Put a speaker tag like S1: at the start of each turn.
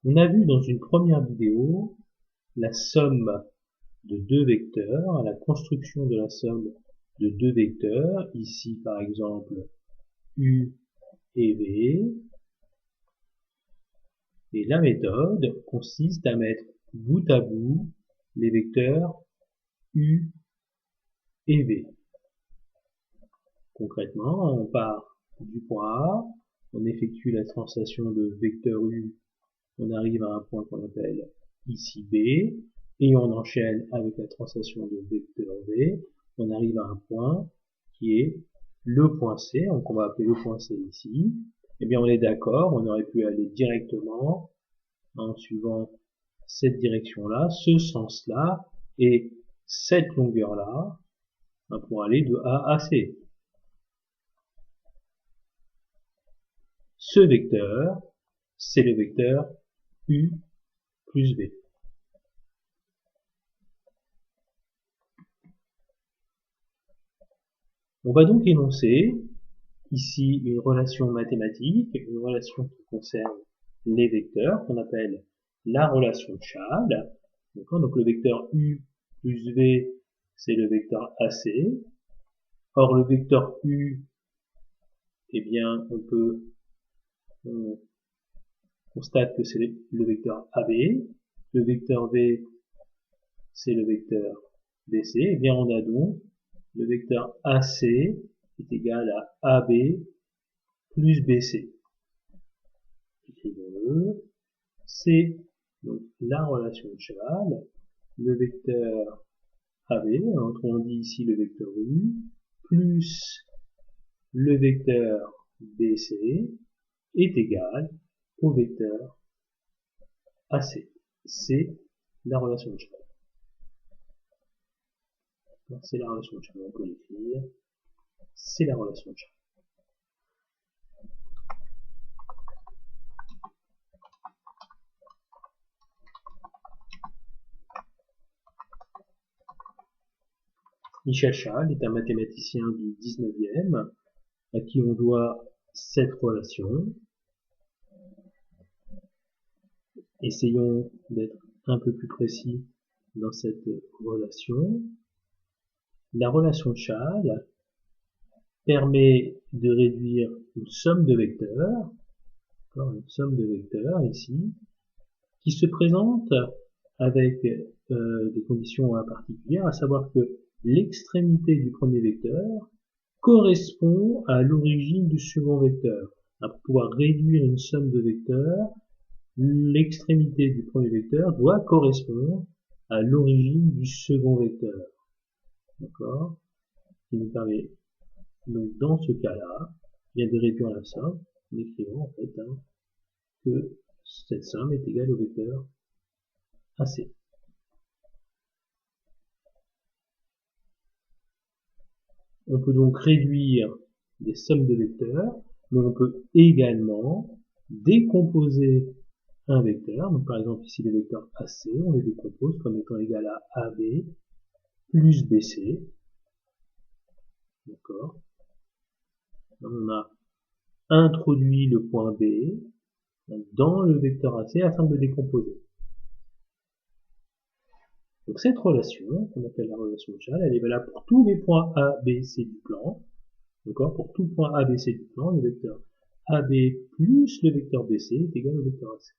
S1: On a vu dans une première vidéo la somme de deux vecteurs, la construction de la somme de deux vecteurs, ici par exemple U et V, et la méthode consiste à mettre bout à bout les vecteurs U et V. Concrètement, on part du point A, on effectue la translation de vecteur U, on arrive à un point qu'on appelle ici B, et on enchaîne avec la translation de vecteur V, on arrive à un point qui est le point C, donc on va appeler le point C ici. Eh bien on est d'accord, on aurait pu aller directement en suivant cette direction-là, ce sens-là, et cette longueur-là, pour aller de A à C. Ce vecteur, c'est le vecteur U plus V. On va donc énoncer ici une relation mathématique, une relation qui concerne les vecteurs, qu'on appelle la relation de Chade. Donc le vecteur U plus V, c'est le vecteur AC. Or le vecteur U, eh bien, on constate que c'est le vecteur AB. Le vecteur V, c'est le vecteur BC. Eh bien, on a donc le vecteur AC est égal à AB plus BC. Écrivons-le. C'est donc la relation de Chade. Le vecteur AB, on dit ici le vecteur U, plus le vecteur BC est égal au vecteur AC. C'est la relation de Chade. C'est la relation de Chade, on peut l'écrire. C'est la relation de Chade. Michel Chade est un mathématicien du 19e à qui on doit cette relation. Essayons d'être un peu plus précis dans cette relation. La relation de Chade permet de réduire une somme de vecteurs, ici, qui se présente avec des conditions particulières, à savoir que l'extrémité du premier vecteur correspond à l'origine du second vecteur. Pour pouvoir réduire une somme de vecteurs, l'extrémité du premier vecteur doit correspondre à l'origine du second vecteur. D'accord? Ce qui nous permet, donc, dans ce cas-là, de réduire la somme en écrivant, en fait, que cette somme est égale au vecteur AC. On peut donc réduire des sommes de vecteurs, mais on peut également décomposer un vecteur. Donc par exemple ici le vecteur AC, on le décompose comme étant égal à AB plus BC. D'accord. On a introduit le point B dans le vecteur AC afin de le décomposer. Donc cette relation, qu'on appelle la relation de Chade, elle est valable pour tous les points A, B, C du plan. D'accord. Pour tout point A, B, C du plan, le vecteur AB plus le vecteur BC est égal au vecteur AC.